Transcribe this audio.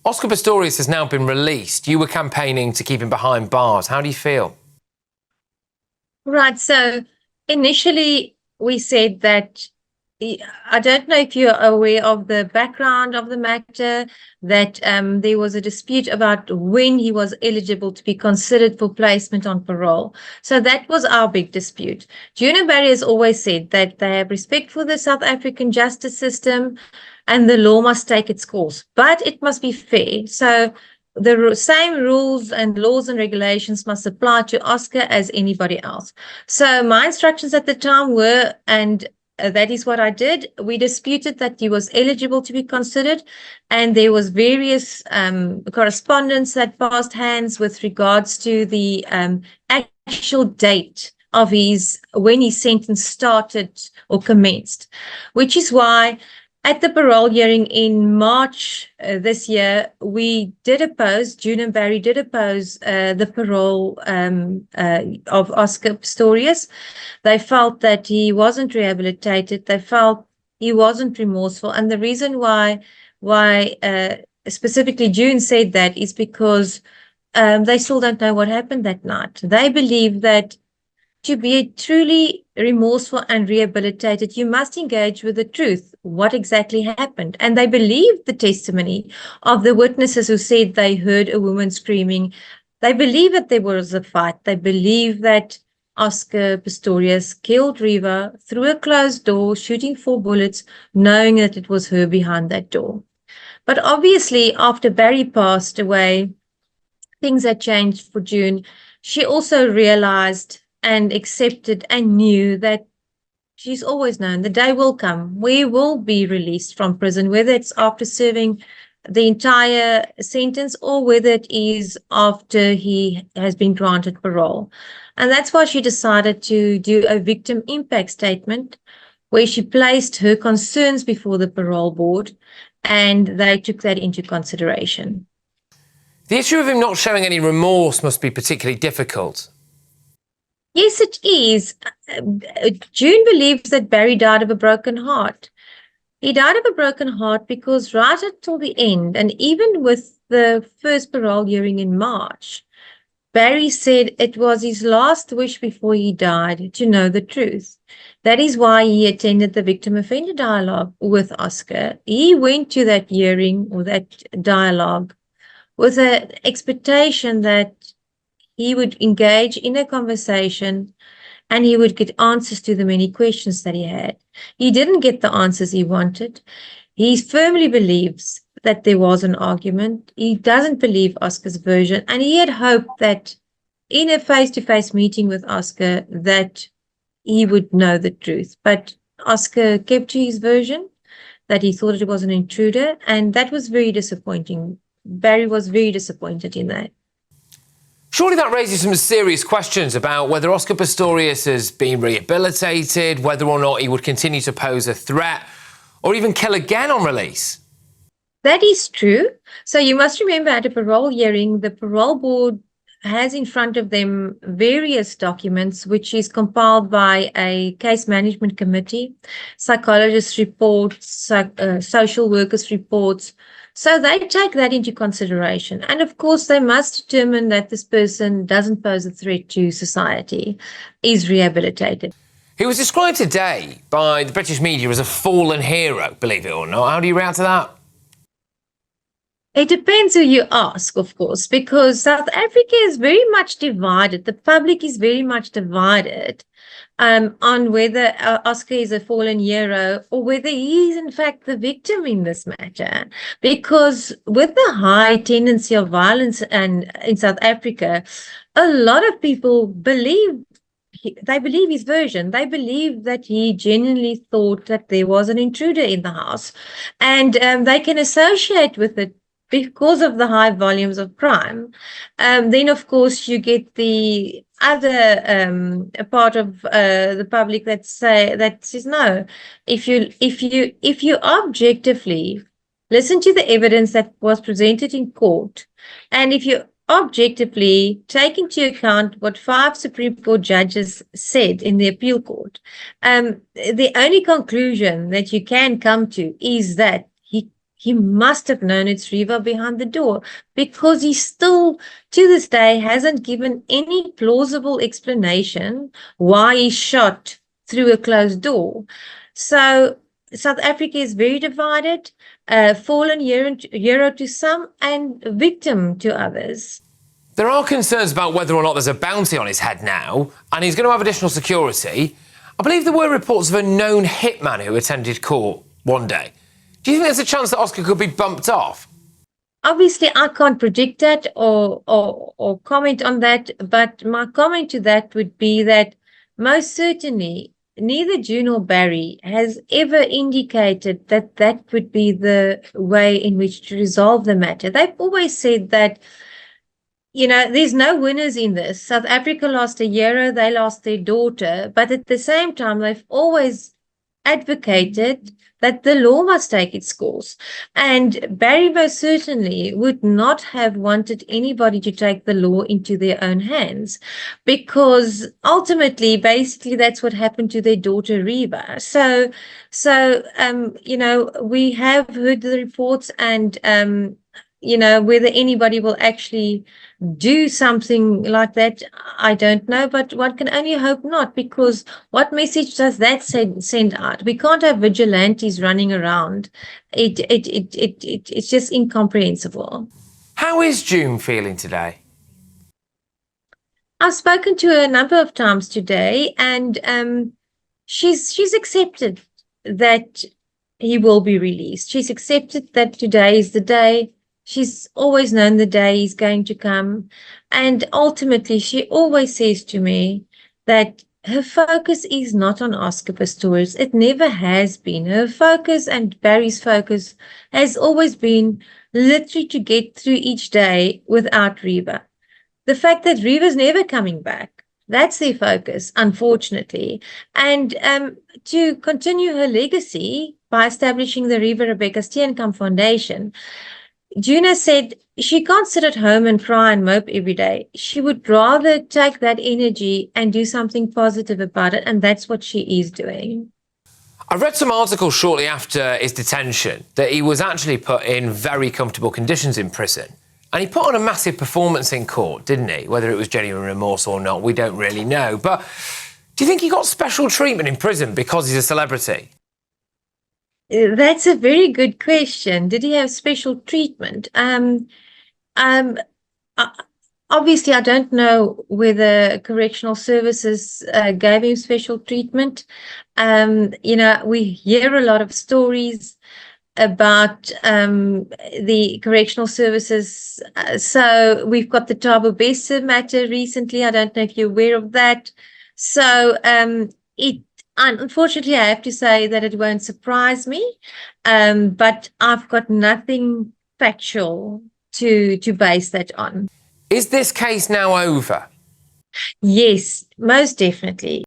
Oscar Pistorius has now been released. You were campaigning to keep him behind bars. How do you feel? Right. So initially we said that, I don't know if you're aware of the background of the matter, that there was a dispute about when he was eligible to be considered for placement on parole. So that was our big dispute. June Barry has always said that they have respect for the South African justice system and the law must take its course, but it must be fair. So the same rules and laws and regulations must apply to Oscar as anybody else. So my instructions at the time were, and that is what I did. We disputed that he was eligible to be considered, and there was various correspondence that passed hands with regards to the actual date of when his sentence started or commenced, which is why at the parole hearing in March this year, we did oppose, June and Barry did oppose the parole of Oscar Pistorius. They felt that he wasn't rehabilitated. They felt he wasn't remorseful. And the reason why specifically June said that is because they still don't know what happened that night. They believe that to be truly remorseful and rehabilitated, you must engage with the truth, what exactly happened. And they believed the testimony of the witnesses who said they heard a woman screaming. They believe that there was a fight. They believe that Oscar Pistorius killed Reva through a closed door, shooting 4 bullets, knowing that it was her behind that door. But obviously, after Barry passed away, things had changed for June. She also realized and accepted and knew that she's always known the day will come. We will be released from prison, whether it's after serving the entire sentence or whether it is after he has been granted parole. And that's why she decided to do a victim impact statement where she placed her concerns before the parole board, and they took that into consideration. The issue of him not showing any remorse must be particularly difficult. Yes, it is. June believes that Barry died of a broken heart. He died of a broken heart because right until the end, and even with the first parole hearing in March, Barry said it was his last wish before he died to know the truth. That is why he attended the victim offender dialogue with Oscar. He went to that hearing or that dialogue with an expectation that he would engage in a conversation and he would get answers to the many questions that he had. He didn't get the answers he wanted. He firmly believes that there was an argument. He doesn't believe Oscar's version, and he had hoped that in a face-to-face meeting with Oscar that he would know the truth. But Oscar kept to his version, that he thought it was an intruder, and that was very disappointing. Barry was very disappointed in that. Surely that raises some serious questions about whether Oscar Pistorius has been rehabilitated, whether or not he would continue to pose a threat, or even kill again on release. That is true. So you must remember at a parole hearing, the parole board has in front of them various documents, which is compiled by a case management committee, psychologists' reports, social workers' reports. So they take that into consideration. And of course, they must determine that this person doesn't pose a threat to society, is rehabilitated. He was described today by the British media as a fallen hero, believe it or not. How do you react to that? It depends who you ask, of course, because South Africa is very much divided. The public is very much divided on whether Oscar is a fallen hero or whether he is in fact the victim in this matter. Because with the high tendency of violence and in South Africa, a lot of people believe his version. They believe that he genuinely thought that there was an intruder in the house, and they can associate with it because of the high volumes of crime. Then, of course, you get the other part of the public that says no. If you objectively listen to the evidence that was presented in court, and if you objectively take into account what 5 Supreme Court judges said in the appeal court, the only conclusion that you can come to is that he must have known it's Riva behind the door, because he still, to this day, hasn't given any plausible explanation why he shot through a closed door. So South Africa is very divided, fallen hero to some and victim to others. There are concerns about whether or not there's a bounty on his head now, and he's going to have additional security. I believe there were reports of a known hitman who attended court one day. Do you think there's a chance that Oscar could be bumped off? Obviously, I can't predict that or comment on that, but my comment to that would be that most certainly neither June nor Barry has ever indicated that that would be the way in which to resolve the matter. They've always said that, you know, there's no winners in this. South Africa lost a hero, they lost their daughter, but at the same time, they've always advocated that the law must take its course. And Barry most certainly would not have wanted anybody to take the law into their own hands, because ultimately, basically, that's what happened to their daughter, Riva. So, you know, we have heard the reports, and, you know, whether anybody will actually do something like that, I don't know, but one can only hope not, because what message does that send out? We can't have vigilantes running around. It's just incomprehensible. How is June feeling today? I've spoken to her a number of times today, and she's accepted that he will be released. She's accepted that today is the day. She's always known the day is going to come. And ultimately, she always says to me that her focus is not on Oscar Pistorius. It never has been. Her focus and Barry's focus has always been literally to get through each day without Riva. The fact that Riva's never coming back, that's their focus, unfortunately. And to continue her legacy by establishing the Riva Rebecca Steenkamp Foundation, Juna said she can't sit at home and cry and mope every day. She would rather take that energy and do something positive about it, and that's what she is doing. I read some articles shortly after his detention that he was actually put in very comfortable conditions in prison. And he put on a massive performance in court, didn't he? Whether it was genuine remorse or not, we don't really know. But do you think he got special treatment in prison because he's a celebrity? That's a very good question. Did he have special treatment? Obviously, I don't know whether correctional services gave him special treatment. You know, we hear a lot of stories about the correctional services. So we've got the Thabo Bester matter recently. I don't know if you're aware of that. So unfortunately, I have to say that it won't surprise me, but I've got nothing factual to base that on. Is this case now over? Yes, most definitely.